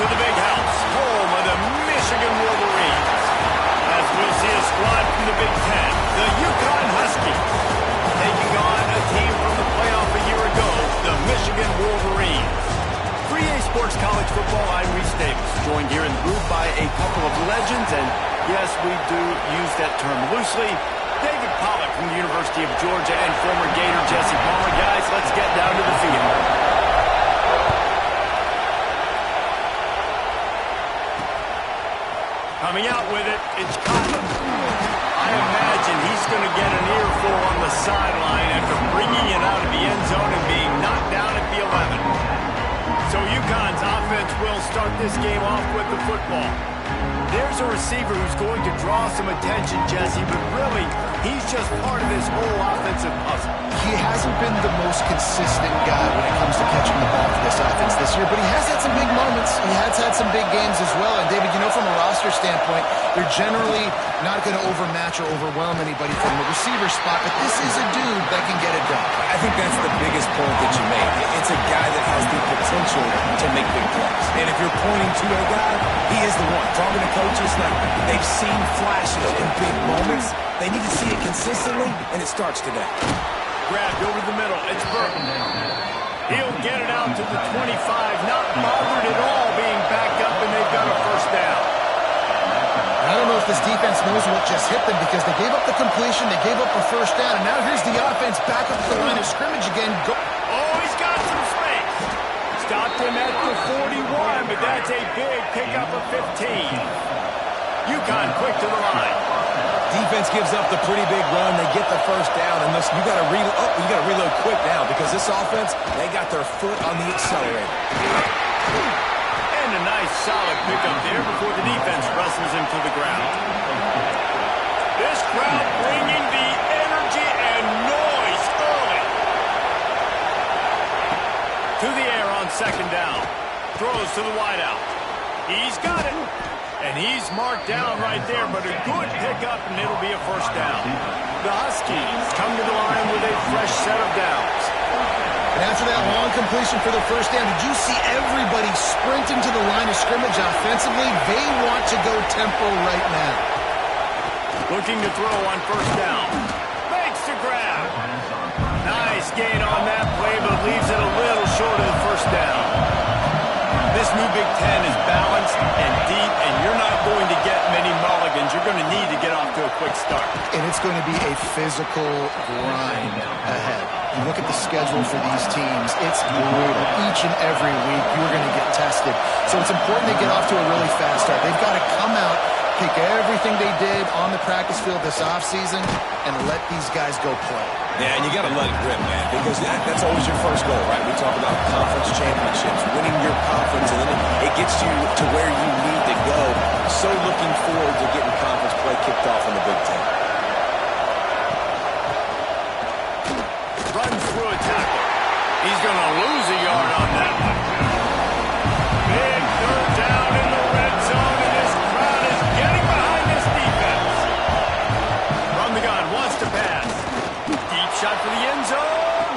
to the big house, home of the Michigan Wolverines. As we'll see a squad from the Big Ten, the Yukon Huskies, taking on a team from the playoff a year ago, the Michigan Wolverines. 3A Sports College Football, I'm Reese Davis, joined here in the booth by a couple of legends, and yes, we do use that term loosely. David Pollack from the University of Georgia and former Gator Jesse Palmer. Guys, let's get down to the field. Coming out with it, it's Cotton. I imagine he's going to get an earful on the sideline after bringing it out of the end zone and being knocked down at the 11. So UConn's offense will start this game off with the football. There's a receiver who's going to draw some attention, Jesse, but really, he's just part of this whole offensive puzzle. He hasn't been the most consistent guy when it comes to catching the ball for this offense this year, but he has had some big moments. He has had some big games as well. And, David, you know, from a roster standpoint, they're generally not going to overmatch or overwhelm anybody from the receiver spot, but this is a dude that can get it done. I think that's the biggest point that you made. It's a guy that has the potential to make big plays. And if you're pointing to a guy, he is the one. Talking to coaches, like, they've seen flashes in big moments. They need to see it consistently, and it starts today. Grabbed over the middle. It's Burton. He'll get it out to the 25. Not bothered at all being backed up, and they've got a first down. I don't know if this defense knows what just hit them because they gave up the completion, they gave up a first down, and now here's the offense back up to the line of scrimmage again. Oh, he's got some space. Stopped him at the 41, but that's a big pickup of 15. UConn quick to the line. Defense gives up the pretty big run. They get the first down, and listen, you got to reload quick now because this offense, they got their foot on the accelerator. And a nice solid pickup there before the defense wrestles him to the ground. This crowd bringing the energy and noise early. To the air on second down. Throws to the wideout. He's got it. And he's marked down right there, but a good pickup, and it'll be a first down. The Huskies come to the line with a fresh set of downs. And after that long completion for the first down, did you see everybody sprinting to the line of scrimmage offensively? They want to go tempo right now. Looking to throw on first down. Makes the grab. Nice gain on that play, but leaves it a little short of the first down. This new Big Ten is balanced and deep, and you're not going to get many mulligans. You're going to need to get off to a quick start. And it's going to be a physical grind ahead. You look at the schedule for these teams, it's brutal. Each and every week, you're going to get tested. So it's important to get off to a really fast start. They've got to come out, take everything they did on the practice field this offseason, and let these guys go play. Yeah, and you got to let it rip, man, because that's always your first goal, right? We talk about conference championships, winning your conference, and then it gets you to where you need to go. So looking forward to getting conference play kicked off in the Big Ten. Runs through a tackle. He's going to lose a yard on that one. Big third down in the red zone, and this crowd is getting behind this defense. From the gun, wants to pass. Deep shot for the end zone.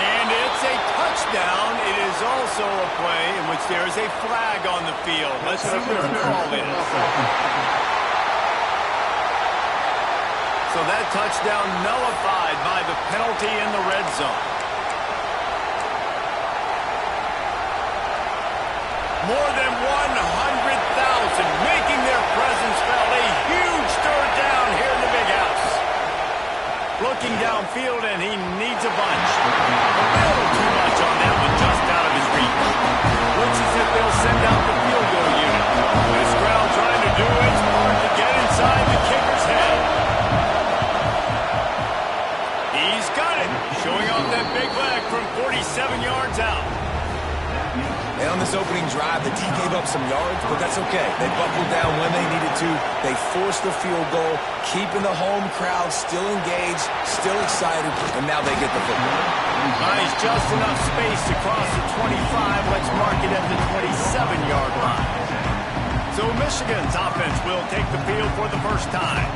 And it's a touchdown. It is also a play in which there is a flag on the field. Let's see what the call is. So that touchdown nullified by the penalty in the red zone. More than 100,000 making their presence felt. A huge third down here in the big house. Looking downfield, and he needs a bunch. A little too much on that one, just out of his reach. Looks as if they'll send out the field goal unit. This crowd trying to do its part to get inside the kicker's head. He's got it, showing off that big leg from 47 yards out. And on this opening drive, the D gave up some yards, but that's okay. They buckled down when they needed to. They forced the field goal, keeping the home crowd still engaged, still excited, and now they get the football. Nice, just enough space to cross the 25. Let's mark it at the 27-yard line. So Michigan's offense will take the field for the first time.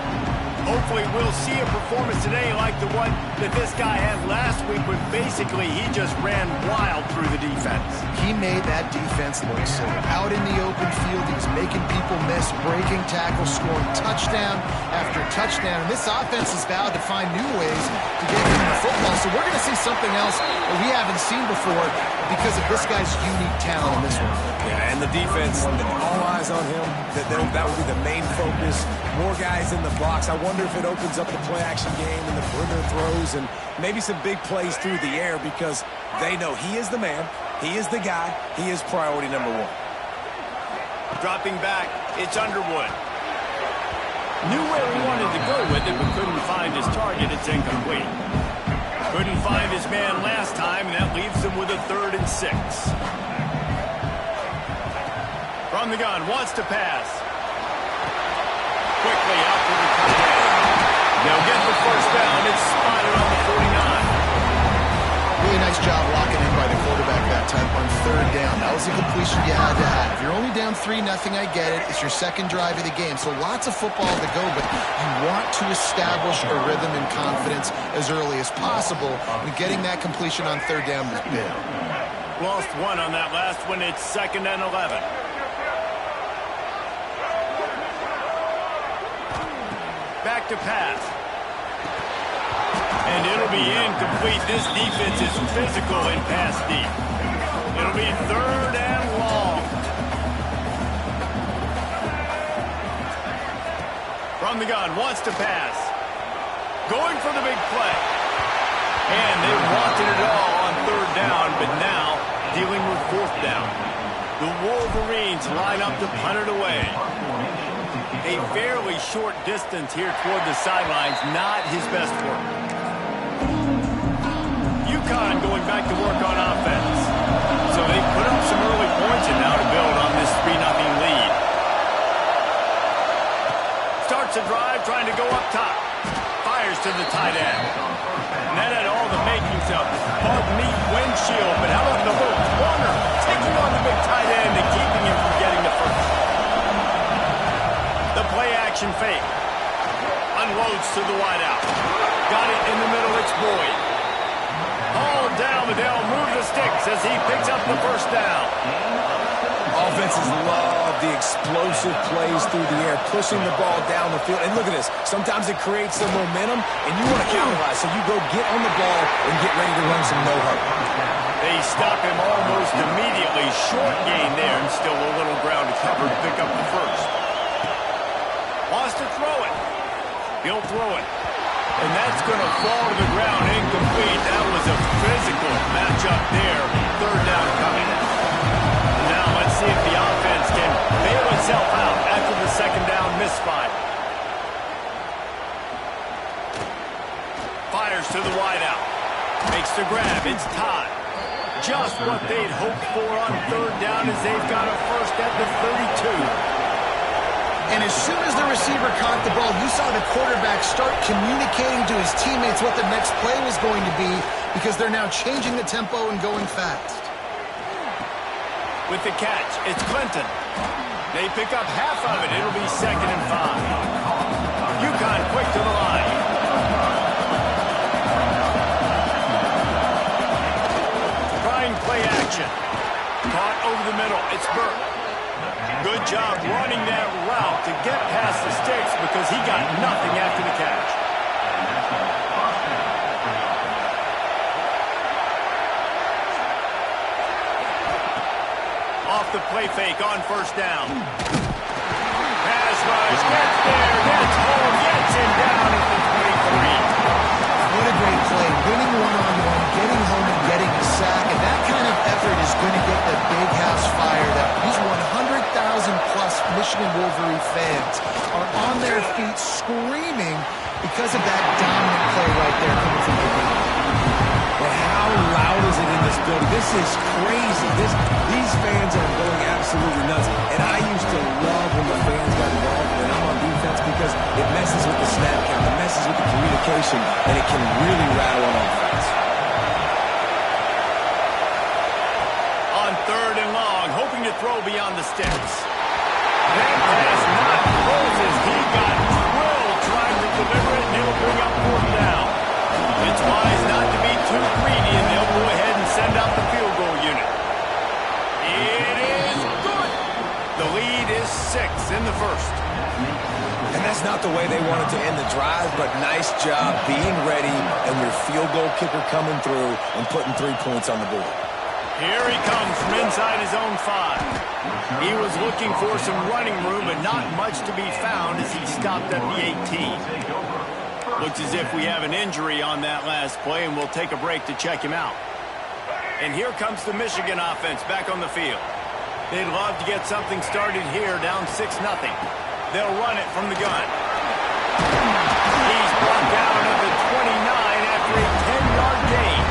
Hopefully we'll see a performance today like the one that this guy had last week when basically he just ran wild through the defense. He made that defense look silly. Out in the open field, he was making people miss, breaking tackles, scoring touchdown after touchdown. And this offense has vowed to find new ways to get him the football. So we're going to see something else that we haven't seen before because of this guy's unique talent in this one. Yeah, and the defense, all eyes on him. That will be the main focus. More guys in the box. I wonder if it opens up the play-action game and the perimeter throws and maybe some big plays through the air because they know he is the man, he is the guy, he is priority number one. Dropping back, it's Underwood. Knew where he wanted to go with it, but couldn't find his target. It's incomplete. Couldn't find his man last time, and that leaves him with a 3rd and 6. From the gun, wants to pass. Quickly out for the touchdown. They'll get the first down. It's spotted on the 49. Really nice job locking in by the quarterback that time on 3rd down. That was a completion you had to have. You're only down 3-0, I get it. It's your second drive of the game, so lots of football to go, but you want to establish a rhythm and confidence as early as possible, and getting that completion on 3rd down was big. Lost one on that last one. It's 2nd and 11. Back to pass. And it'll be incomplete. This defense is physical in pass deep. It'll be 3rd and long. From the gun, wants to pass. Going for the big play. And they wanted it all on 3rd down, but now dealing with 4th down. The Wolverines line up to punt it away. A fairly short distance here toward the sidelines, not his best work. UConn going back to work on offense. So they put up some early points and now to build on this 3-0 lead. Starts a drive trying to go up top. Fires to the tight end. And that had all the makings of hard meat windshield, but how about the little corner taking on the big tight end and keeping him from getting the first? The play action fake. Unloads to the wideout. Got it in the middle, it's Boyd. Hauled down, but they'll move the sticks as he picks up the first down. Offenses love the explosive plays through the air, pushing the ball down the field. And look at this. Sometimes it creates some momentum, and you want to capitalize. So you go get on the ball and get ready to run some no-hurry. They stop him almost immediately. Short gain there, and still a little ground to cover to pick up the first. Wants to throw it. He'll throw it. And that's going to fall to the ground incomplete. That was a physical matchup there. 3rd down coming. Now let's see if the offense can bail itself out after the 2nd down misfire. Fires to the wideout. Makes the grab. It's Todd. Just what they'd hoped for on 3rd down as they've got a first at the 32. And as soon as the receiver caught the ball, you saw the quarterback start communicating to his teammates what the next play was going to be because they're now changing the tempo and going fast. With the catch, it's Clinton. They pick up half of it. It'll be 2nd and 5. UConn quick to the line. Trying play action. Caught over the middle. It's Burke. Good job running that route to get past the sticks because he got nothing after the catch. Off the play fake on 1st down. Pass rush, gets there, gets home, gets him down at the 23. What a great play. Winning one-on-one, getting home and getting a sack, and that kind of effort is going to get the big house fired up. These 100,000-plus Michigan Wolverine fans are on their feet screaming because of that dominant play right there coming from the game. And how loud is it in this building? This is crazy. These fans are going absolutely nuts. And I used to love when the fans got involved when I'm on defense because it messes with the snap count, it messes with the communication, and it can really rattle on offense. On 3rd and long, hoping to throw beyond the sticks. That pass not closes. He got drilled to trying to deliver it, and it'll bring up fourth down. It's wise not to be too greedy, and they'll go ahead and send out the field goal unit. It is good. The lead is 6 in the first. And that's not the way they wanted to end the drive, but nice job being ready and your field goal kicker coming through and putting 3 points on the board. Here he comes from inside his own 5. He was looking for some running room, but not much to be found as he stopped at the 18. Looks as if we have an injury on that last play, and we'll take a break to check him out. And here comes the Michigan offense back on the field. They'd love to get something started here, down 6-0. They'll run it from the gun. He's brought down at the 29 after a 10-yard gain.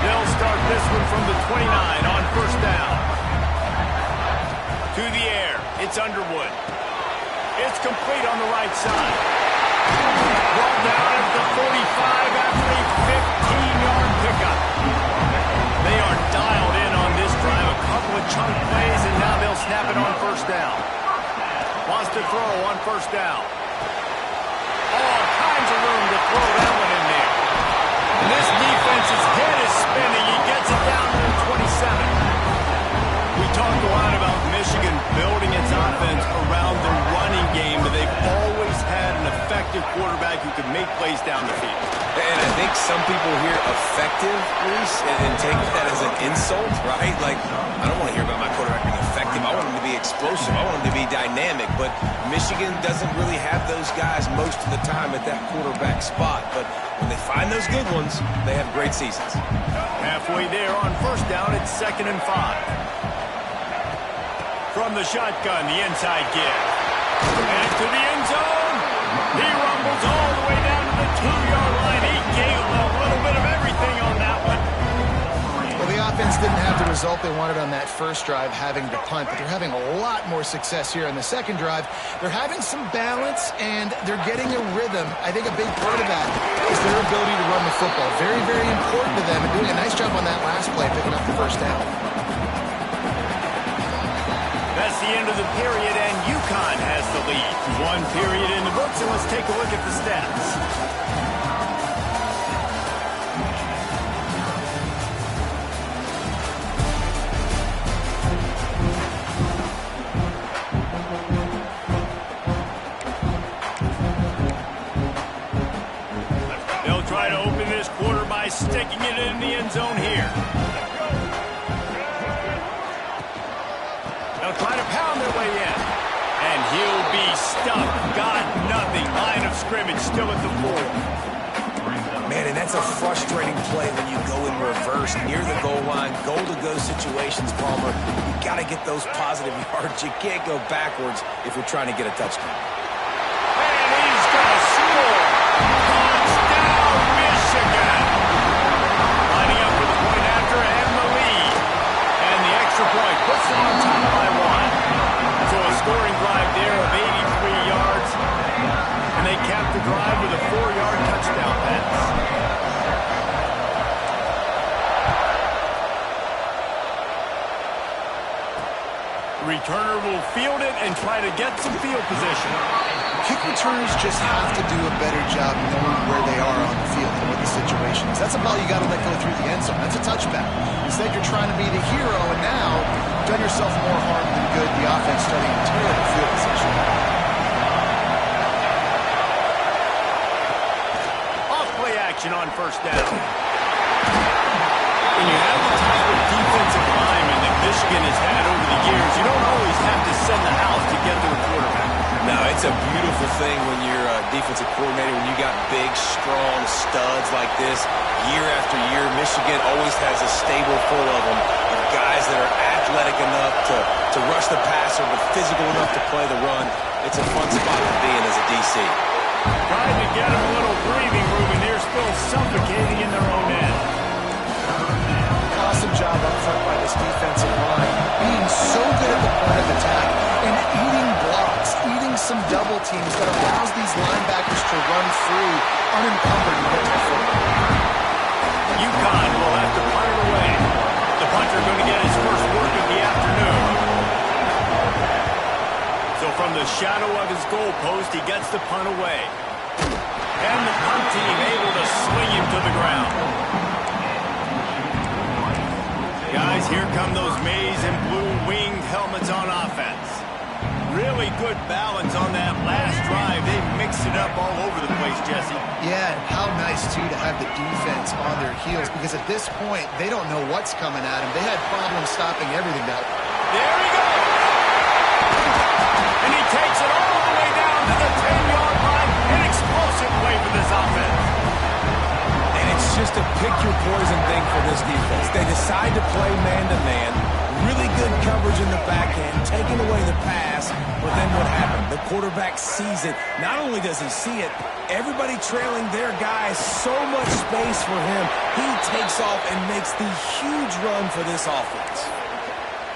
They'll start this one from the 29 on first down. To the air, it's Underwood. It's complete on the right side. Brought down at the 45 after a 15-yard pickup. They are dialed in on this drive. A couple of chunk plays, and now they'll snap it on first down. Wants to throw on first down. All kinds of room to throw that one in there. And this defense's head is spinning. He gets it down to the 27. We talked a lot about Michigan building its offense around the running game, but they've always had an effective quarterback who can make plays down the field. And I think some people hear effective, Reese, and take that as an insult, right? Like, I don't want to hear about my quarterback being effective. I want him to be explosive. I want him to be dynamic. But Michigan doesn't really have those guys most of the time at that quarterback spot. But when they find those good ones, they have great seasons. Halfway there on first down, it's 2nd and 5. From the shotgun, the inside give. And to the end zone. He rumbles all the way down to the 2-yard line. He gave a little bit of everything on that one. Well, the offense didn't have the result they wanted on that first drive, having to punt, but they're having a lot more success here in the second drive. They're having some balance, and they're getting a rhythm. I think a big part of that is their ability to run the football. Very, very important to them, and doing a nice job on that last play, picking up the first down. That's the end of the period, and UConn has the lead. 1 period in the books, and let's take a look at the stats. They'll try to open this quarter by sticking it in the end zone here. They'll try to pound their way in. And he'll be stuck. Got nothing. Line of scrimmage still at the 4. Man, and that's a frustrating play when you go in reverse near the goal line. Goal-to-go situations, Palmer. You got to get those positive yards. You can't go backwards if you're trying to get a touchdown. And he's going to score. Touchdown, Michigan. Lining up for the point after and the lead. And the extra point puts them on top by 1. So a scoring drive there of 83 yards. And they cap the drive with a 4-yard touchdown pass. The returner will field it and try to get some field position. Kick returners just have to do a better job knowing where they are on the field and what the situation is. That's a ball you got to let go through the end zone. That's a touchback. Instead, you're trying to be the hero, and now you've done yourself more harm than good. The offense starting to tear the field position. Off-play action on first down. When you have the type of defensive lineman that Michigan has had over the years, you don't always have to send the house to get to the quarterback. No, it's a beautiful thing when you're a defensive coordinator, when you got big, strong studs like this. Year after year, Michigan always has a stable full of them, of guys that are athletic enough to rush the passer, but physical enough to play the run. It's a fun spot to be in as a DC. Trying to get them a little breathing room, and they're still suffocating in their own end. Awesome job up front by this defensive line, being so good at the point of attack and eating blocks, eating some double teams that allows these linebackers to run free, unencumbered and get to the football. UConn will have to punt it away. The punter going to get his first work of the afternoon. So from the the shadow of his goalpost, he gets the punt away. And the punt team able to swing him to the ground. Guys, here come those maize and blue winged helmets on offense. Really good balance on that last drive. They mixed it up all over the place, Jesse. Yeah, and how nice, too, to have the defense on their heels, because at this point, they don't know what's coming at them. They had problems stopping everything now. There he goes! And he takes it all the way down to the 10-yard line. An explosive play for this offense. And it's just a pick-your-poison thing for this defense. They decide to play man-to-man. Really good coverage in the back end, taking away the pass, but then what happened? The quarterback sees it. Not only does he see it, everybody trailing their guy, so much space for him. He takes off and makes the huge run for this offense.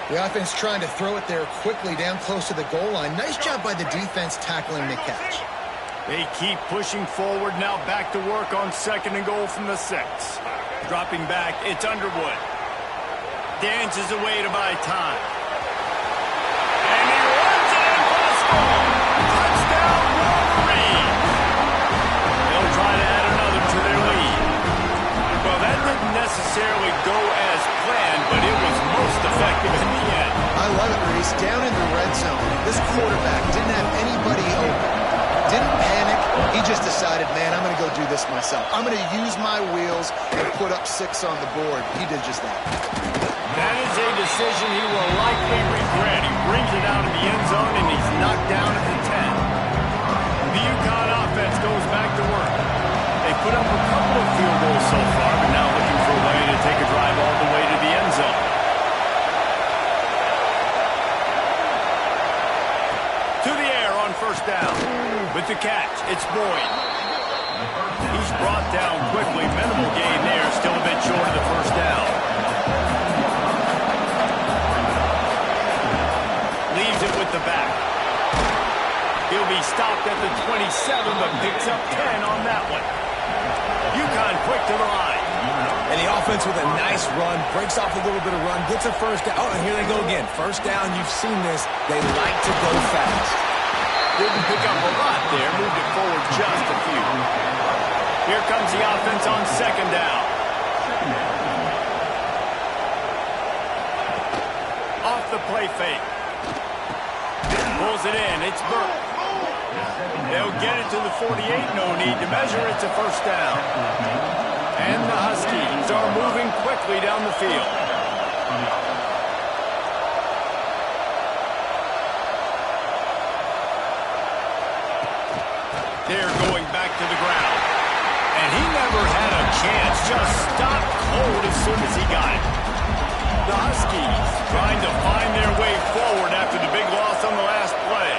The offense trying to throw it there quickly down close to the goal line. Nice job by the defense tackling the catch. They keep pushing forward, now back to work on 2nd and goal from the 6. Dropping back, it's Underwood. Dances away to buy time. And he runs it in for the score. Touchdown, Wolverines. They'll try to add another to their lead. Well, that didn't necessarily go as planned, but it was most effective in the end. I love it, Reese. Down in the red zone, this quarterback didn't have anybody open. Didn't panic. He just decided, man, I'm going to go do this myself. I'm going to use my wheels and put up 6 on the board. He did just that. That is a decision he will likely regret. He brings it out of the end zone, and he's knocked down at the 10. The UConn offense goes back to work. They put up a couple of field goals so far, but now looking for a way to take a drive all the way to the end zone. To the air on 1st down. With the catch, it's Boyd. He's brought down quickly. Minimal gain there, still a bit short of the 1st down. Leaves it with the back. He'll be stopped at the 27, but picks up 10 on that one. UConn quick to the line. And the offense with a nice run, breaks off a little bit of run, gets a 1st down. Oh, and here they go again. 1st down, you've seen this. They like to go fast. Didn't pick up a lot there, moved it forward just a few. Here comes the offense on 2nd down. Off the play fake. Pulls it in, it's Burke. They'll get it to the 48, no need to measure, it's a 1st down. And the Huskies are moving quickly down the field. They're going back to the ground. And he never had a chance, just stopped cold as soon as he got it. The Huskies trying to find their way forward after the big loss on the last play.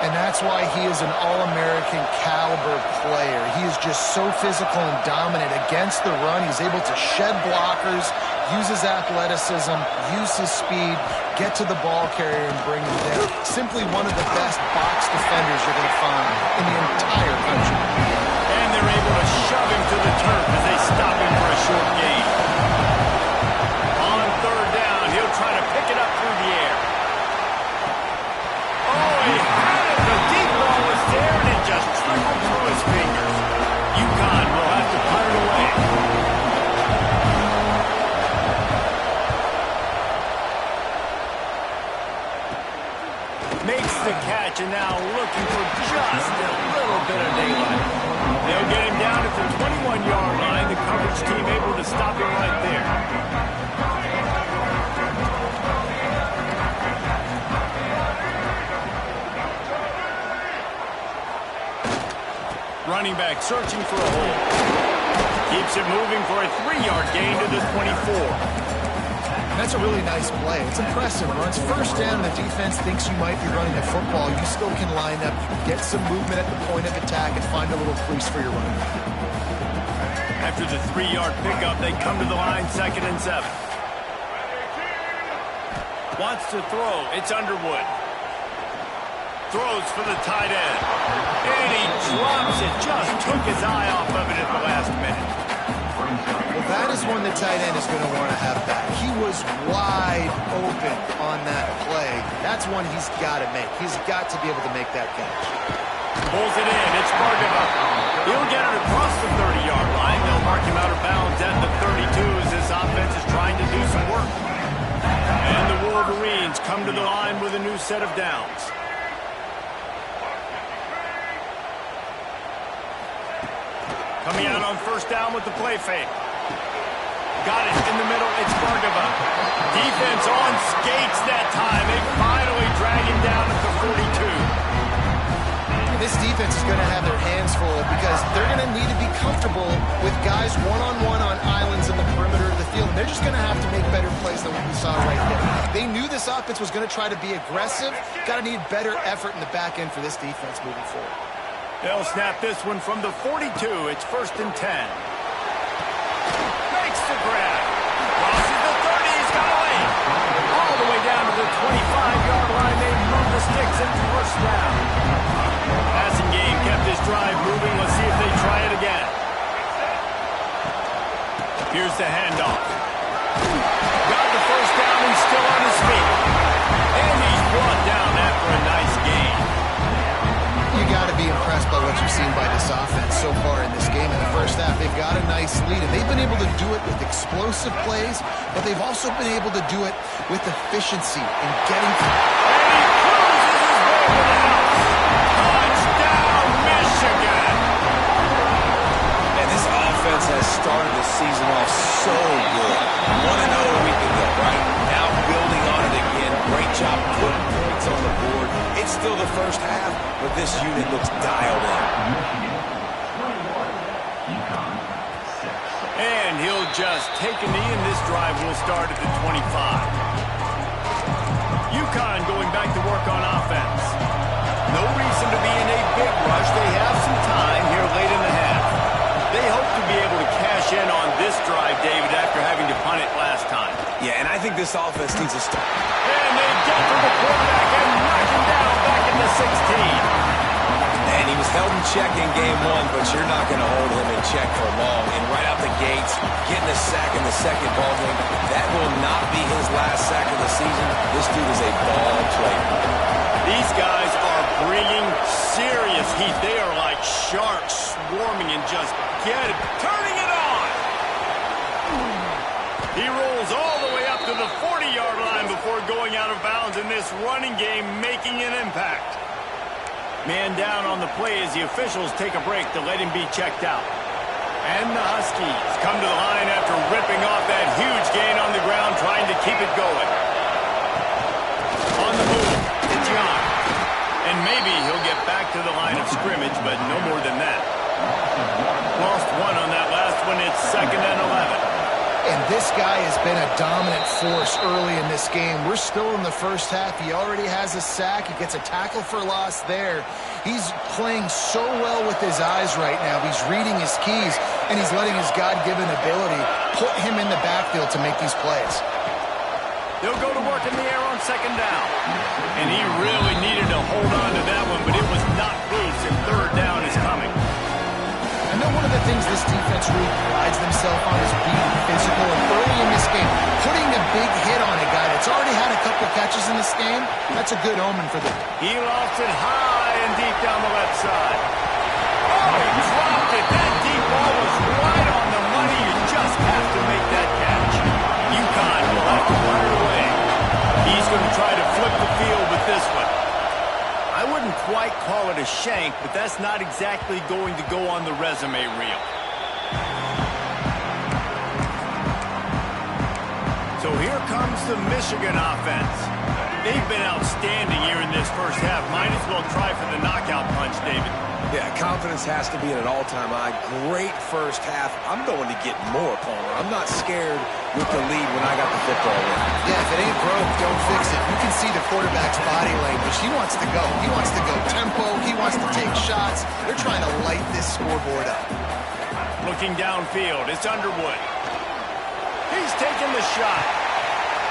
And that's why he is an All-American caliber player. He is just so physical and dominant against the run. He's able to shed blockers, use his athleticism, use his speed, get to the ball carrier and bring him down. Simply one of the best box defenders you're going to find in the entire country. And they're able to shove him to the turf as they stop him for a short gain. On 3rd down, he'll try to pick it up through the air. Oh, he had it. The deep ball was there, and it just trickled through his fingers. UConn will have to punt it away. Makes the catch, and now looking for just a little bit of daylight. They'll get him down at the 21-yard line. The coverage team able to stop him right there. Running back searching for a hole. Keeps it moving for a 3-yard gain to the 24. That's a really nice play. It's impressive. Runs 1st down, and the defense thinks you might be running the football. You still can line up, get some movement at the point of attack, and find a little crease for your running back. After the 3-yard pickup, they come to the line 2nd and 7. Wants to throw. It's Underwood. Throws for the tight end. And he drops it. Just took his eye off of it at the last minute. Well, that is one the tight end is going to want to have back. He was wide open on that play. That's one he's got to make. He's got to be able to make that catch. Pulls it in. It's Bargava. He'll get it across the 30-yard line. They'll mark him out of bounds at the 32 as this offense is trying to do some work. And the Wolverines come to the line with a new set of downs. Coming out on first down with the play fake. Got it in the middle. It's Bargava. Defense on skates that time. They finally drag him down at the 42. This defense is going to have their hands full because they're going to need to be comfortable with guys one-on-one on islands in the perimeter of the field. And they're just going to have to make better plays than what we saw right there. They knew this offense was going to try to be aggressive. Got to need better effort in the back end for this defense moving forward. They'll snap this one from the 42. It's 1st and 10. Makes the grab. Crosses the 30. He's got away. All the way down to the 25-yard line. They move the sticks into first down. Passing game kept his drive moving. Let's see if they try it again. Here's the handoff. Got the first down. He's still on his feet. And he's brought down after a nice gain. You got to be impressed by what you've seen by this offense so far in this game. In the first half, they've got a nice lead, and they've been able to do it with explosive plays, but they've also been able to do it with efficiency and getting... And he cruises his way to the house. Touchdown, Michigan! And this offense has started the season off so good. 1-0 a week ago, right? Now building on it again. Great job putting points on the board. It's still the first half, but this unit looks dialed in. And he'll just take a knee, and this drive will start at the 25. UConn going back to work on offense. No reason to be in a big rush. They have some time here late in the half. They hope to be able to cash in on this drive, David, after having to punt it last time. Yeah, and I think this offense needs a start. And they get to the quarterback and knock him down back at the 16. And he was held in check in game one, but you're not going to hold him in check for long. And right out the gates, getting a sack in the second ball game, that will not be his last sack of the season. This dude is a ball player. These guys are bringing serious heat. They are like sharks swarming and just turning it on. He rolls all the way up to the 40-yard line before going out of bounds in this running game, making an impact. Man down on the play as the officials take a break to let him be checked out. And the Huskies come to the line after ripping off that huge gain on the ground, trying to keep it going. On the move, it's Young. And maybe he'll get back to the line of scrimmage, but no more than that. Lost one on that last one. It's 2nd and 11. And this guy has been a dominant force early in this game. We're still in the first half. He already has a sack. He gets a tackle for loss there. He's playing so well with his eyes right now. He's reading his keys, and he's letting his God-given ability put him in the backfield to make these plays. They'll go to work in the air on 2nd down. And he really needed to hold on to that one, but it was not loose, and 3rd down is coming. I know one of the things this defense really prides themselves on is being physical, and early in this game, putting a big hit on a guy that's already had a couple catches in this game, that's a good omen for them. He lofts it high and deep down the left side. Oh, he dropped it. That deep ball was right on the money. You just have to make that catch. UConn will have to run it away. He's going to try to flip the field with this one. I wouldn't quite call it a shank, but that's not exactly going to go on the resume reel. So here comes the Michigan offense. They've been outstanding here in this first half. Might as well try for the knockout punch, David. Yeah, confidence has to be at an all-time high. Great first half. I'm going to get more, Palmer. I'm not scared with the lead when I got the football in. Yeah, if it ain't broke, don't fix it. You can see the quarterback's body language. He wants to go. He wants to go tempo. He wants to take shots. They're trying to light this scoreboard up. Looking downfield, it's Underwood. He's taking the shot.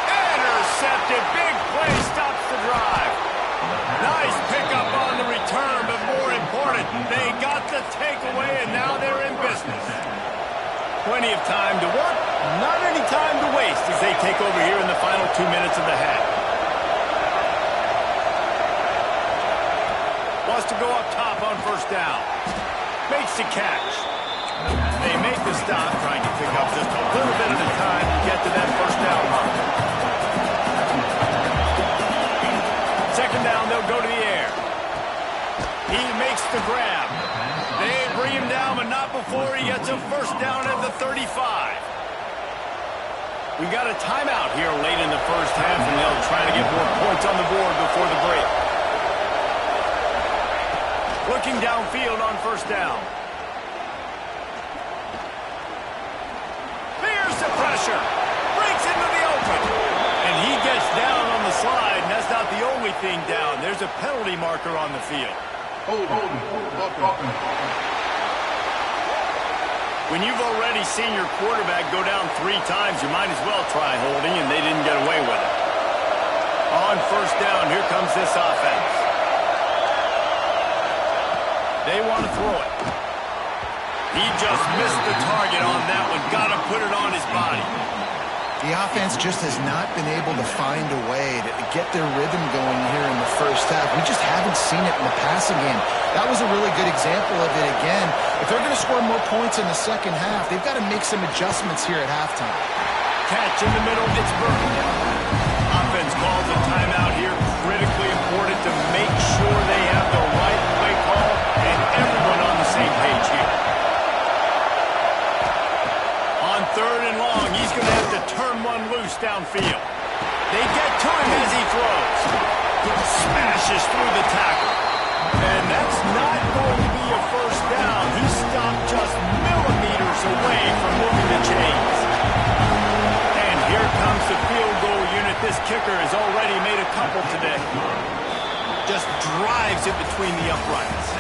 Intercepted. Big play stops the drive. Nice pickup on the return, but more important, they got the takeaway, and now they're in business. Plenty of time to work, not any time to waste as they take over here in the final 2 minutes of the half. has to go up top on first down. Makes the catch. They make the stop, trying to pick up just a little bit at a time to get to that first down mark. Second down, they'll go to the air. He makes the grab. They bring him down, but not before he gets a first down at the 35. We got a timeout here late in the first half, and they'll try to get more points on the board before the break. Looking downfield on first down. Fears the pressure. Breaks into the open. And he gets down on the slide, and that's not the only thing down. There's a penalty marker on the field. When you've already seen your quarterback go down 3 times, you might as well try holding, and they didn't get away with it. On first down, here comes this offense. They want to throw it. He just missed the target on that one. Got to put it on his body. The offense just has not been able to find a way to get their rhythm going here in the first half. We just haven't seen it in the passing game. That was a really good example of it again. If they're going to score more points in the second half, they've got to make some adjustments here at halftime. Catch in the middle, it's Burton. Offense calls a timeout here. Critically important to make sure they have the right play call and everyone on the same page here. On third and long, he's going to have to turn one loose downfield. They get to him as he throws. Smashes through the tackle. And that's not going to be a first down. He stopped just millimeters away from moving the chains. And here comes the field goal unit. This kicker has already made a couple today. Just drives it between the uprights.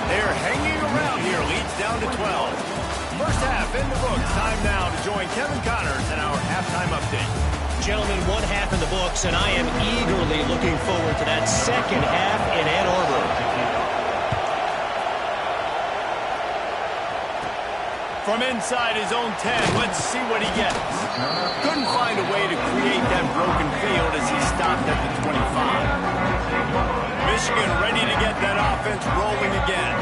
They're hanging around here. Leads down to 12. First half in the books. Time now to join Kevin Connors in our halftime update. Gentlemen, one half in the books, and I am eagerly looking forward to that second half in Ann Arbor. From inside his own 10, let's see what he gets. Couldn't find a way to create that broken field as he stopped at the 25. Michigan ready to get that offense rolling again.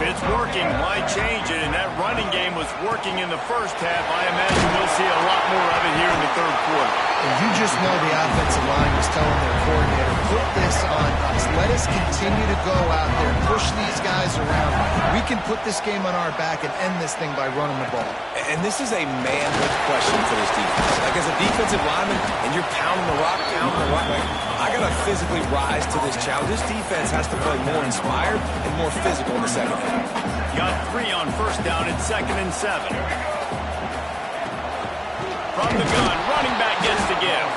If it's working, why change it? And that running game was working in the first half. I imagine we'll see a lot more of it here in the third quarter. And you just know the offensive line was telling their coordinator, put this on us. Let us continue to go out there, push these guys around. We can put this game on our back and end this thing by running the ball. And this is a manhood question for this defense. Like, as a defensive lineman, and you're pounding the rock, like, I got to physically rise to this challenge. This defense has to play more inspired and more physical in the second half. Got 3 on first down and 2nd and 7. From the gun, running back gets the give.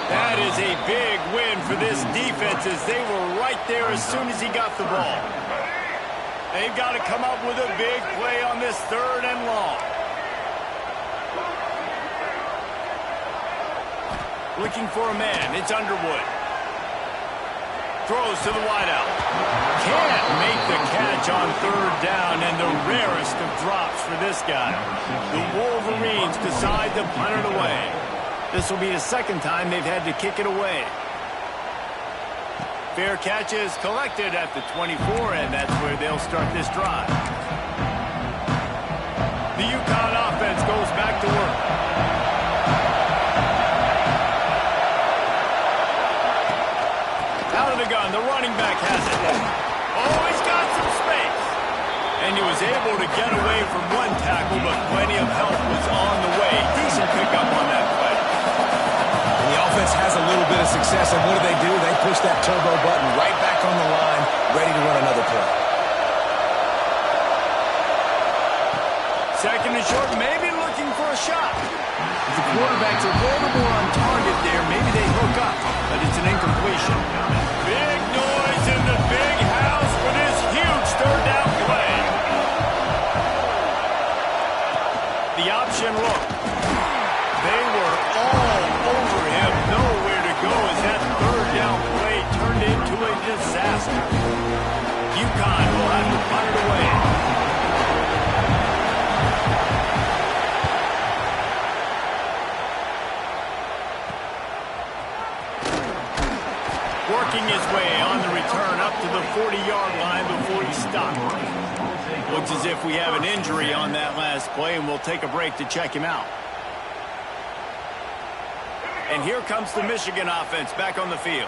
That is a big win for this defense as they were right there as soon as he got the ball. They've got to come up with a big play on this 3rd and long. Looking for a man. It's Underwood. Throws to the wideout. Can't make the catch on 3rd down, and the rarest of drops for this guy. The Wolverines decide to punt it away. This will be the 2nd time they've had to kick it away. Fair catch is collected at the 24, and that's where they'll start this drive. The UConn offense goes back to work. Out of the gun, the running back has it. Oh, he's got some space. And he was able to get away from one tackle, but plenty of help was on the way. Decent pickup on that play. And the offense has a little bit of success, and what do? They push that turbo button right back on the line, ready to run another play. 2nd and short, maybe looking for a shot. If the quarterback's a little more on target there, maybe they hook up, but it's an incompletion. Big noise in the big house for this huge 3rd down play. The option look. They were all over him, nowhere to go as that 3rd down play turned into a disaster. UConn will have to punt it away. Working his way on the return up to the 40-yard line before he stopped. Looks as if we have an injury on that last play, and we'll take a break to check him out. And here comes the Michigan offense back on the field.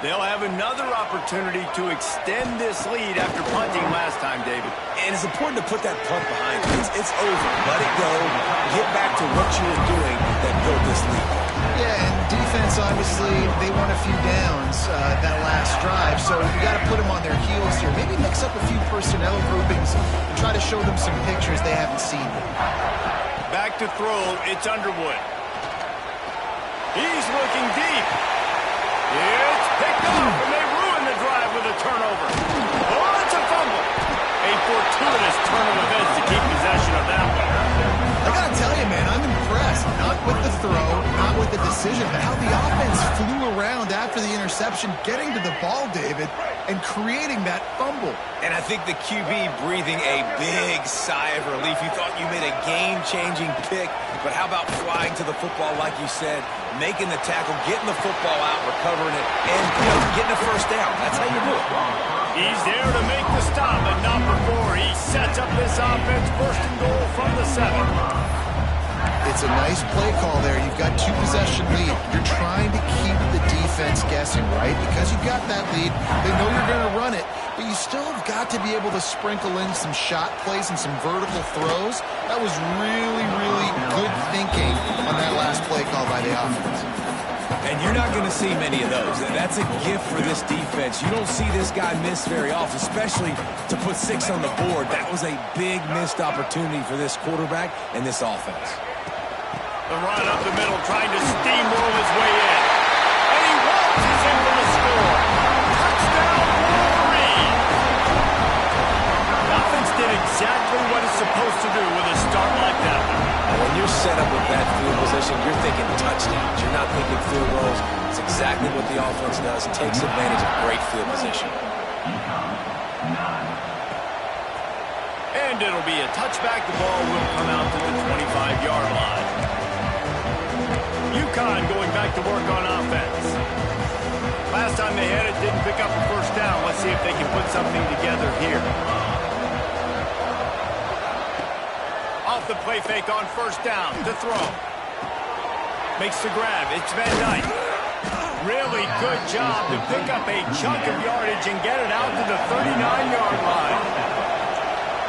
They'll have another opportunity to extend this lead after punting last time, David. And it's important to put that punt behind you. It's over. Let it go. Get back to what you were doing that built this lead. Yeah, and defense, obviously, they won a few downs that last drive, so you got to put them on their heels here. Maybe mix up a few personnel groupings and try to show them some pictures they haven't seen yet. Back to throw, it's Underwood. He's looking deep. It's picked up, and they ruin the drive with a turnover. Oh, it's a fumble. A fortuitous turn of events to keep possession of that one. I got to tell you, man, I'm impressed. Not with the throw, not with the decision, but how the offense flew around after the interception, getting to the ball, David, and creating that fumble. And I think the QB breathing a big sigh of relief. You thought you made a game-changing pick, but how about flying to the football, like you said, making the tackle, getting the football out, recovering it, and getting a first down. That's how you do it. He's there to make the stop, but not before he sets up this offense first and goal from the 7. It's a nice play call there. You've got 2-possession lead. You're trying to keep the defense guessing, right? Because you've got that lead. They know you're going to run it, but you still have got to be able to sprinkle in some shot plays and some vertical throws. That was really, really good thinking on that last play call by the offense. And you're not going to see many of those. That's a gift for this defense. You don't see this guy miss very often, especially to put 6 on the board. That was a big missed opportunity for this quarterback and this offense. The run up the middle, trying to steamroll his way in. And he waltzes in for the score. Touchdown, Wolverine! The offense did exactly what it's supposed to do with a start like that one. When you're set up with that field position, you're thinking touchdowns. You're not thinking field goals. It's exactly what the offense does. It takes advantage of great field position. And it'll be a touchback. The ball will come out to the 25-yard line. UConn going back to work on offense. Last time they had it, didn't pick up a first down. Let's see if they can put something together here. Off the play fake on first down to throw. Makes the grab. It's Van Dyke. Really good job to pick up a chunk of yardage and get it out to the 39-yard line.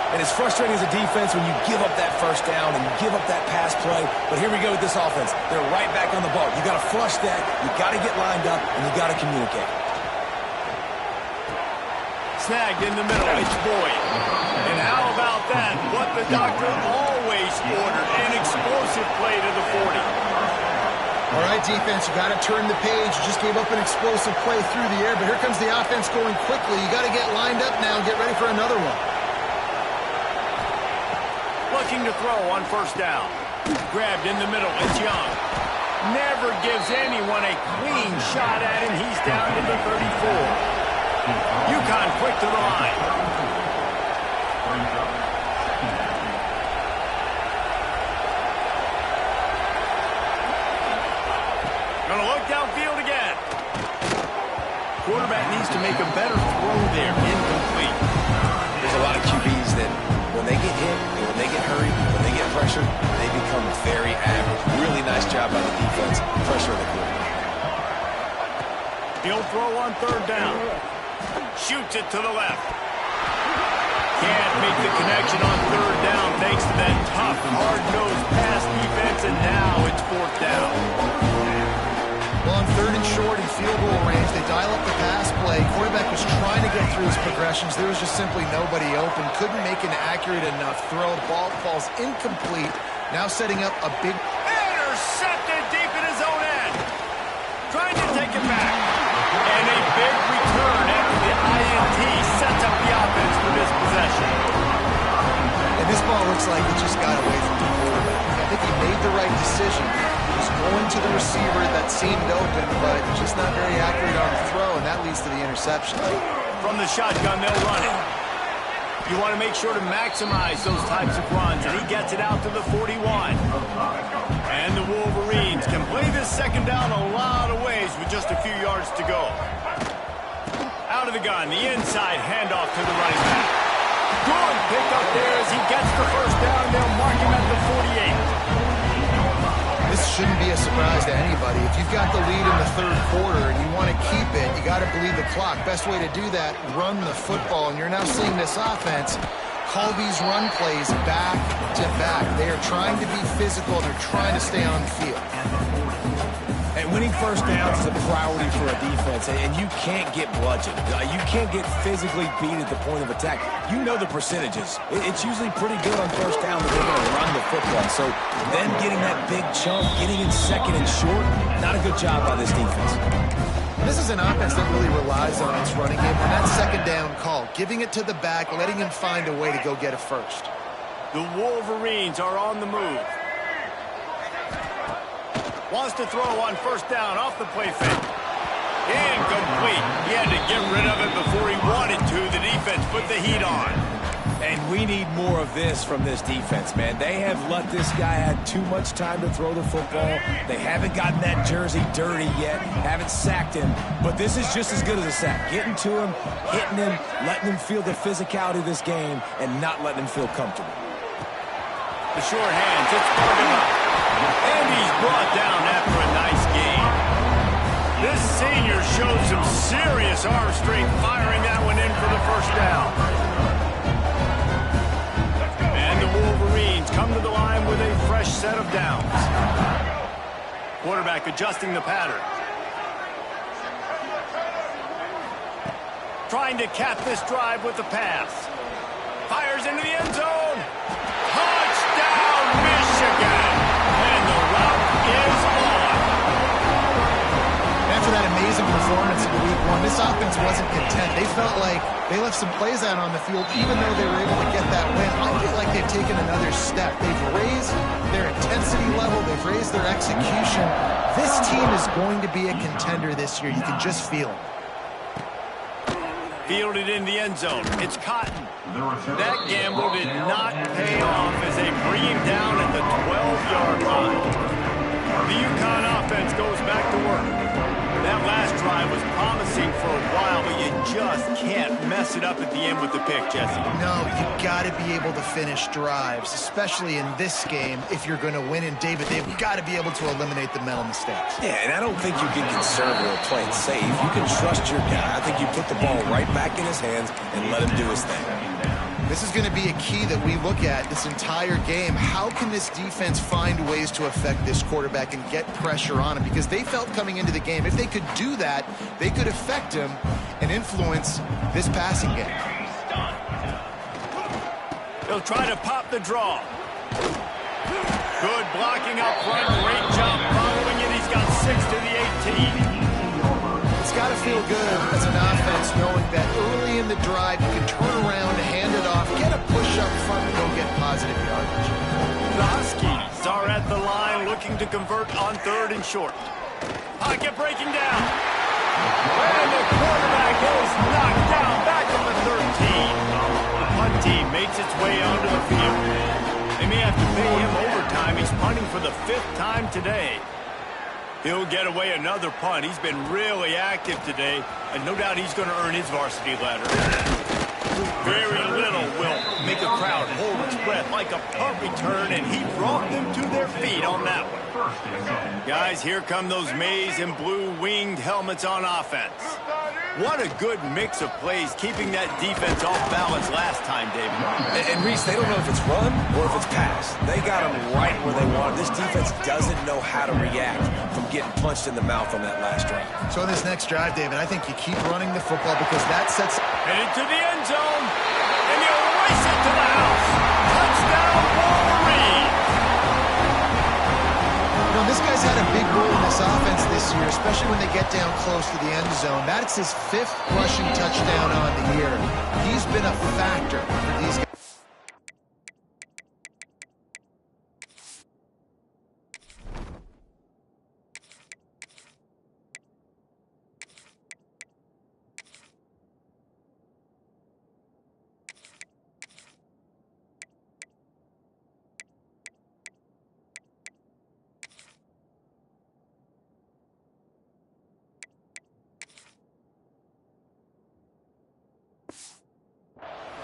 And it's frustrating as a defense when you give up that first down and you give up that pass play. But here we go with this offense. They're right back on the ball. You got to flush that. You got to get lined up, and you got to communicate. Snagged in the middle. It's Boyd. And how about that? What the doctor always ordered. An explosive play to the 40. All right, defense, you got to turn the page. You just gave up an explosive play through the air, but here comes the offense going quickly. You got to get lined up now and get ready for another one. Looking to throw on first down. Grabbed in the middle. It's Young. Never gives anyone a clean shot at him. He's down to the 34. UConn quick to the line. Gonna look downfield again. Quarterback needs to make a better throw there. Incomplete. There's a lot of QBs that when they get hit, when they get hurried, when they get pressured, they become very average. Really nice job by the defense. Pressure on the quarterback. He'll throw on third down. Shoots it to the left. Can't make the connection on third down thanks to that tough, hard-nosed pass defense, and now it's fourth down. Well, on third and short in field goal range, they dial up the pass play. Quarterback was trying to get through his progressions. There was just simply nobody open. Couldn't make an accurate enough throw. Ball falls incomplete. Now setting up a big... Intercepted deep in his own end. Trying to take it back. And a big return after the INT sets up the offense for this possession. And this ball looks like it just got away from the quarterback. I think he made the right decision. Just going to the receiver that seemed open, but just not very accurate on the throw, and that leads to the interception. From the shotgun, they'll run it. You want to make sure to maximize those types of runs, and he gets it out to the 41. And the Wolverines can play this second down a lot of ways with just a few yards to go. Out of the gun, the inside handoff to the running back. Good pick up there as he gets the first down. They'll mark him at the 48. This shouldn't be a surprise to anybody. If you've got the lead in the third quarter and you want to keep it, you got to bleed the clock. Best way to do that, run the football. And you're now seeing this offense call these run plays back to back. They are trying to be physical. They're trying to stay on the field. And winning first downs is a priority for a defense, and you can't get bludgeoned. You can't get physically beat at the point of attack. You know the percentages. It's usually pretty good on first down that they're going to run the football. So them getting that big chunk, getting in second and short, not a good job by this defense. This is an offense that really relies on its running game. On that second down call, giving it to the back, letting him find a way to go get a first. The Wolverines are on the move. Wants to throw on first down off the play fake. Incomplete. He had to get rid of it before he wanted to. The defense put the heat on. And we need more of this from this defense, man. They have let this guy have too much time to throw the football. They haven't gotten that jersey dirty yet, haven't sacked him. But this is just as good as a sack. Getting to him, hitting him, letting him feel the physicality of this game, and not letting him feel comfortable. The short hands, it's Barber. And he's brought down after a nice game. This senior showed some serious arm strength firing that one in for the first down. And the Wolverines come to the line with a fresh set of downs. Quarterback adjusting the pattern. Trying to cap this drive with the pass. Fires into the end zone. Touchdown, Michigan! And the route is on. After that amazing performance in week one, this offense wasn't content. They felt like they left some plays out on the field, even though they were able to get that win. I feel like they've taken another step. They've raised their intensity level. They've raised their execution. This team is going to be a contender this year. You can just feel it. Fielded in the end zone. It's Cotton. That gamble did not pay off as they bring him down at the 12-yard line. The UConn offense goes back to work. That last drive was promising for a while, but you just can't mess it up at the end with the pick, Jesse. No, you've got to be able to finish drives, especially in this game. If you're going to win, and David, they've got to be able to eliminate the mental mistakes. Yeah, and I don't think you get conservative or play it safe. You can trust your guy. I think you put the ball right back in his hands and let him do his thing. This is going to be a key that we look at this entire game. How can this defense find ways to affect this quarterback and get pressure on him? Because they felt coming into the game, if they could do that, they could affect him and influence this passing game. They'll try to pop the draw. Good blocking up front. Great job following it. He's got 6 to the 18. It's got to feel good as an offense knowing that early in the drive you can turn around, hand it off, get a push up front, and go get positive yardage. The Huskies are at the line looking to convert on 3rd and short. Pocket breaking down. And the quarterback is knocked down back at the 13. The punt team makes its way onto the field. They may have to pay him overtime. He's punting for the 5th time today. He'll get away another punt. He's been really active today, and no doubt he's going to earn his varsity ladder. Very little will make a crowd hold its breath like a punt return, and he brought them to their feet on that one. Guys, here come those maize and blue winged helmets on offense. What a good mix of plays, keeping that defense off balance last time, David. And Reese, they don't know if it's run or if it's pass. They got them right where they want them. This defense doesn't know how to react from getting punched in the mouth on that last drive. So in this next drive, David, I think you keep running the football because that sets... Headed to the end zone, and he'll race it to the house. Touchdown, Wolverine! You know, this guy's had a big role in this offense this year, especially when they get down close to the end zone. That's his 5th rushing touchdown on the year. He's been a factor for these guys.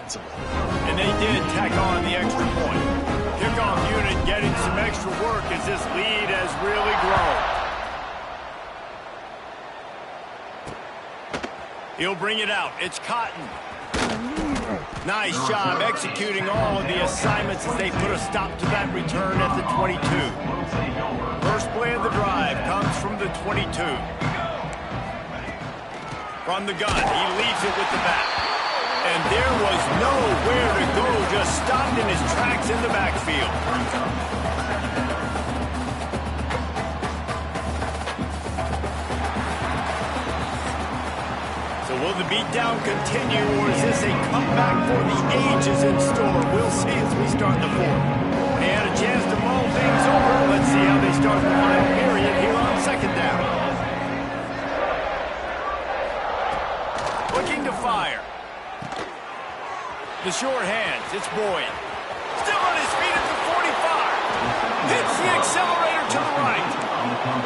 defensively. And they did tack on the extra point. Kickoff unit getting some extra work as this lead has really grown. He'll bring it out. It's Cotton. Nice job executing all of the assignments as they put a stop to that return at the 22. First play of the drive comes from the 22. From the gun, he leaves it with the back. And there was nowhere to go, just stopped in his tracks in the backfield. So will the beatdown continue, or is this a comeback for the ages in store? We'll see as we start the fourth. They had a chance to mull things over. Let's see how they start the final period here on second down. Looking to fire. The short hands, it's Boyd. Still on his feet at the 45. Hits the accelerator to the right.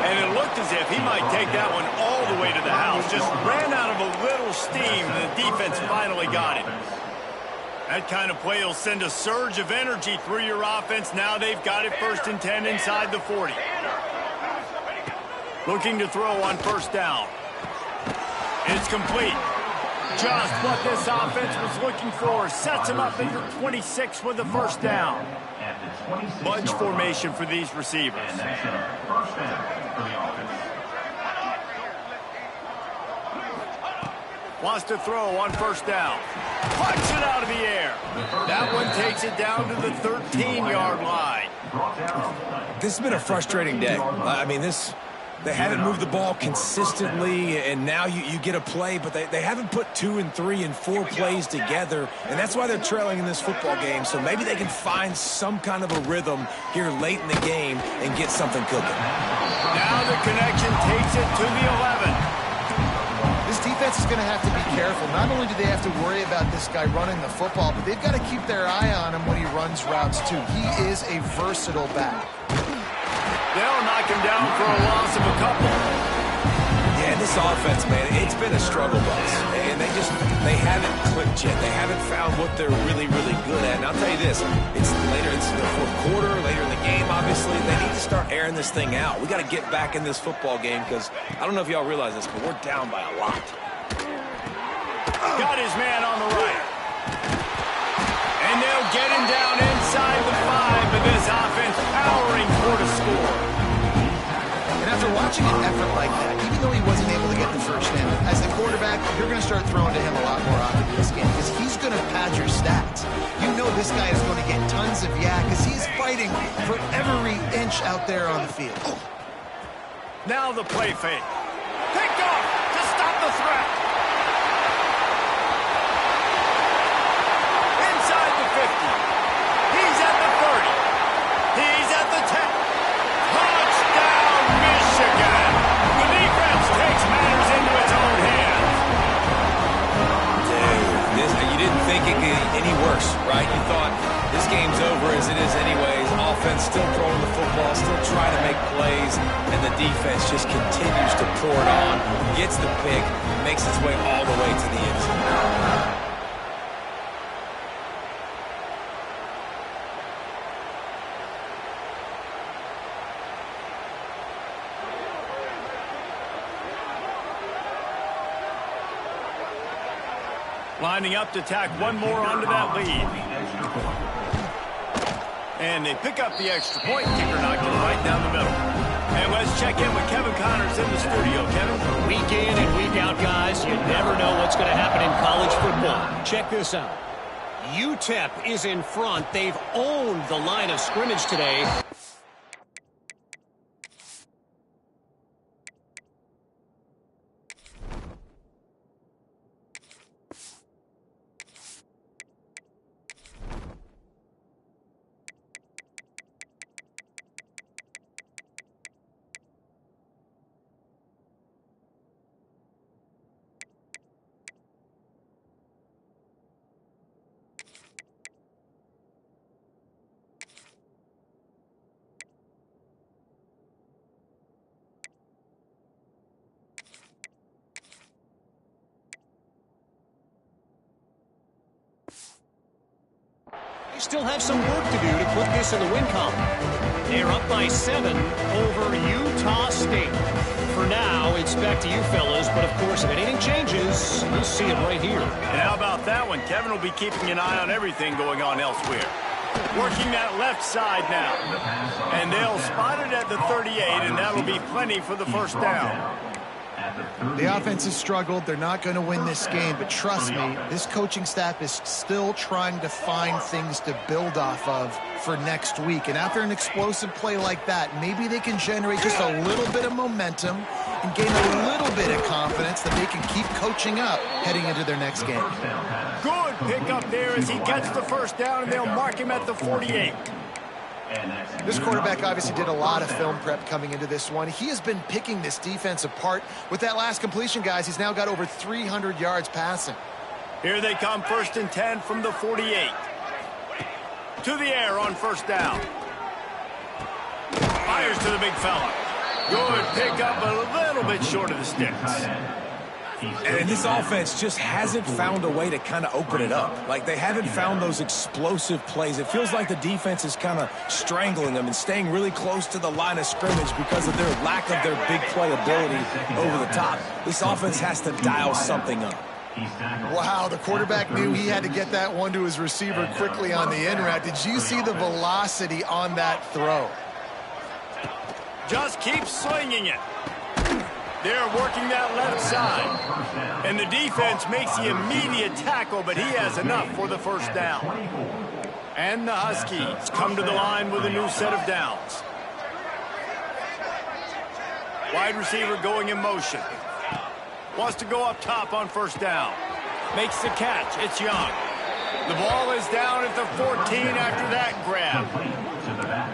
And it looked as if he might take that one all the way to the house. Just ran out of a little steam, and the defense finally got him. That kind of play will send a surge of energy through your offense. Now they've got it 1st and 10 inside the 40. Looking to throw on first down. It's complete. Just what this offense was looking for. Sets him up at the 26 with the first down. Bunch formation for these receivers. Wants to throw on first down. Punch it out of the air. That one takes it down to the 13-yard line. This has been a frustrating day. I mean, they haven't moved the ball consistently, and now you get a play, but they haven't put 2 and 3 and 4 plays together, and that's why they're trailing in this football game. So maybe they can find some kind of a rhythm here late in the game and get something cooking. Now the connection takes it to the 11. This defense is going to have to be careful. Not only do they have to worry about this guy running the football, but they've got to keep their eye on him when he runs routes, too. He is a versatile back. They'll knock him down for a loss of a couple. Yeah, this offense, man, it's been a struggle bus. And they haven't clicked yet. They haven't found what they're really, really good at. And I'll tell you this, it's the fourth quarter, later in the game, obviously. They need to start airing this thing out. We got to get back in this football game because I don't know if y'all realize this, but we're down by a lot. Got his man on the right. And they'll get him down inside the 5, but this offense powering for the score. And after watching an effort like that, even though he wasn't able to get the first down, as the quarterback, you're going to start throwing to him a lot more often in this game because he's going to pad your stats. You know this guy is going to get tons of yak because he's fighting for every inch out there on the field. Now the play fake. Picked off to stop the threat. Inside the 50. He's at the 30. He's at the 10. Touchdown, Michigan. The defense takes matters into its own hands. Dude, you didn't think it could get any worse, right? You thought this game's over as it is anyways. Offense still throwing the football, still trying to make plays, and the defense just continues to pour it on, gets the pick, makes its way all the way to the end zone. Lining up to tack one more onto that lead. And they pick up the extra point. Kicker knocked it right down the middle. And let's check in with Kevin Connors in the studio. Kevin? Week in and week out, guys, you never know what's going to happen in college football. Check this out. UTEP is in front. They've owned the line of scrimmage today. still have some work to do to put this in the win column. They're up by 7 over Utah State. For now, it's back to you fellas, but of course, if anything changes, we'll see it right here. And how about that one? Kevin will be keeping an eye on everything going on elsewhere. Working that left side now. And they'll spot it at the 38, and that'll be plenty for the first down. The offense has struggled. They're not going to win this game, but trust me, this coaching staff is still trying to find things to build off of for next week. And after an explosive play like that, maybe they can generate just a little bit of momentum and gain a little bit of confidence that they can keep coaching up heading into their next game. Good pick up there as he gets the first down, and they'll mark him at the 48. This quarterback obviously did a lot of film prep coming into this one. He has been picking this defense apart. With that last completion, guys, he's now got over 300 yards passing. Here they come, 1st and 10 from the 48. To the air on first down. Fires to the big fella. Good pick up, a little bit short of the sticks. And this offense just hasn't found a way to kind of open it up. Like, they haven't found those explosive plays. It feels like the defense is kind of strangling them and staying really close to the line of scrimmage because of their lack of their big play ability over the top. This offense has to dial something up. Wow, the quarterback knew he had to get that one to his receiver quickly on the in route. Did you see the velocity on that throw? Just keep slinging it. They're working that left side. And the defense makes the immediate tackle, but he has enough for the first down. And the Huskies come to the line with a new set of downs. Wide receiver going in motion. Wants to go up top on first down. Makes the catch. It's Young. The ball is down at the 14 after that grab.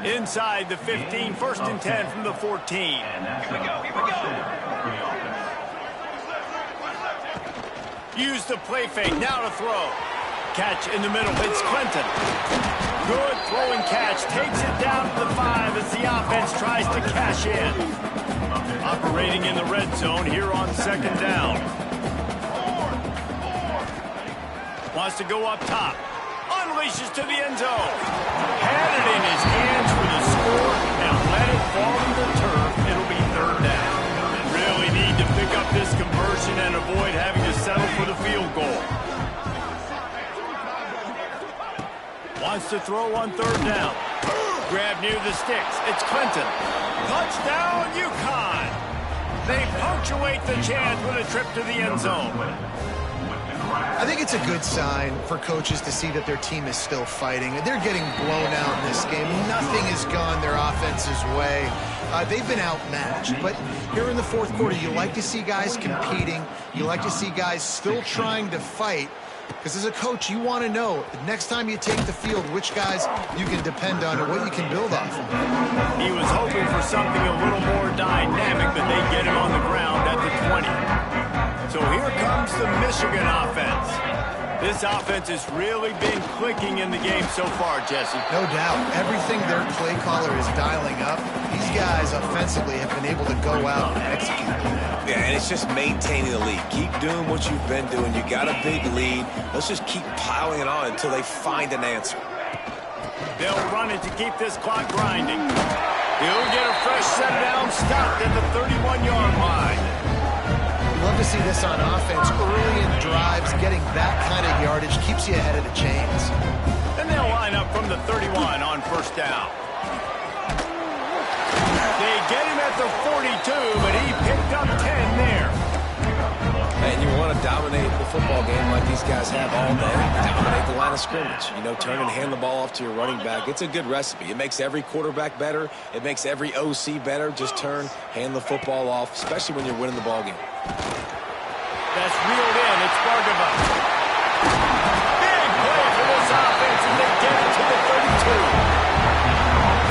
Inside the 15, 1st and 10 from the 14. Here we go. Use the play fake, now to throw. Catch in the middle, it's Clinton. Good throwing catch, takes it down to the 5 as the offense tries to cash in. Operating in the red zone here on 2nd down. Wants to go up top. Unleashes to the end zone. Had it in his hands for the score and let it fall to the turf. It'll be 3rd down. Really need to pick up this conversion and avoid having to settle for the field goal. Wants to throw on 3rd down. Grab near the sticks. It's Clinton. Touchdown, UConn. They punctuate the chance with a trip to the end zone. I think it's a good sign for coaches to see that their team is still fighting. They're getting blown out in this game. Nothing has gone their offense's way. They've been outmatched. But here in the 4th quarter, you like to see guys competing. You like to see guys still trying to fight. Because as a coach, you want to know the next time you take the field, which guys you can depend on or what you can build off of. He was hoping for something a little more dynamic, but they get him on the ground at the 20. So here comes the Michigan offense. This offense has really been clicking in the game so far, Jesse. No doubt. Everything their play caller is dialing up, these guys offensively have been able to go out and execute. Yeah, and it's just maintaining the lead. Keep doing what you've been doing. You got a big lead. Let's just keep piling it on until they find an answer. They'll run it to keep this clock grinding. He'll get a fresh set down, stopped at the 31-yard line. Love to see this on offense. Early in drives, getting that kind of yardage keeps you ahead of the chains. And they'll line up from the 31 on first down. They get him at the 42, but he picked up 10 there. And you want to dominate the football game like these guys have all day. Dominate the line of scrimmage. You know, turn and hand the ball off to your running back. It's a good recipe. It makes every quarterback better. It makes every OC better. Just turn, hand the football off, especially when you're winning the ball game. That's reeled in. It's Bargava. Big play for this offense, and they get it to the 32.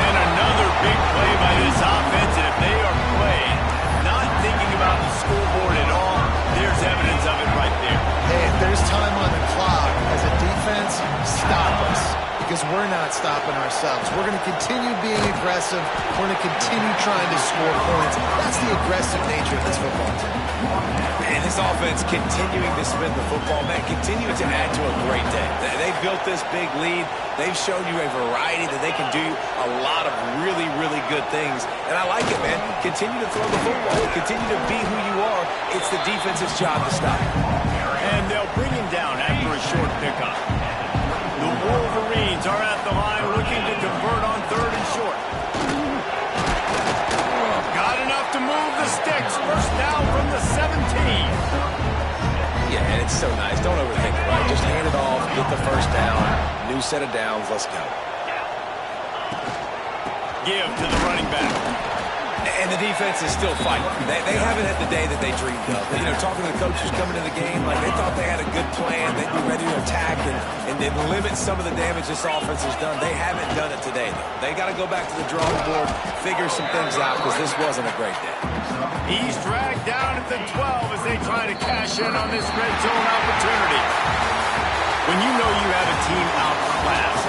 And another big play by this offense, and if they are playing, not thinking about the scoreboard at all, there's evidence of it right there. Hey, if there's time on the clock, as a defense, stop us. Because we're not stopping ourselves. We're going to continue being aggressive. We're going to continue trying to score points. That's the aggressive nature of this football team. And this offense continuing to spin the football, man, continuing to add to a great day. They built this big lead. They've shown you a variety that they can do a lot of really, really good things. And I like it, man. Continue to throw the football. Continue to be who you are. It's the defense's job to stop. And they'll bring him down after a short pickup. The Wolverines are at the line looking to convert on 3rd and short. Got enough to move the sticks. First down from the 17. Yeah, and it's so nice. Don't overthink it, right? Just hand it off, get the first down. New set of downs. Let's go. Give to the running back. And the defense is still fighting. They haven't had the day that they dreamed of. You know, talking to the coaches coming to the game, like they thought they had a good plan. They'd be ready to attack and limit some of the damage this offense has done. They haven't done it today, though. They got to go back to the drawing board, figure some things out, because this wasn't a great day. He's dragged down at the 12 as they try to cash in on this red zone opportunity. When you know you have a team outclassed,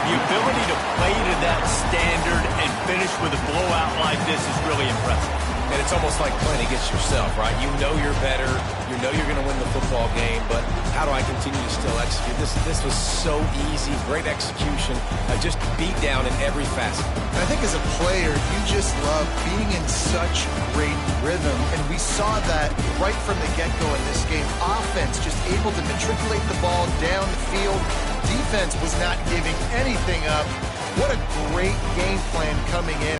the ability to play to that standard and finish with a blowout like this is really impressive. And it's almost like playing against yourself, right? You know you're better. You know you're going to win the football game, but how do I continue to still execute? This was so easy. Great execution. Just beat down in every facet. And I think as a player, you just love being in such great rhythm. And we saw that right from the get-go in this game. Offense just able to matriculate the ball down the field. Defense was not giving anything up. What a great game plan coming in.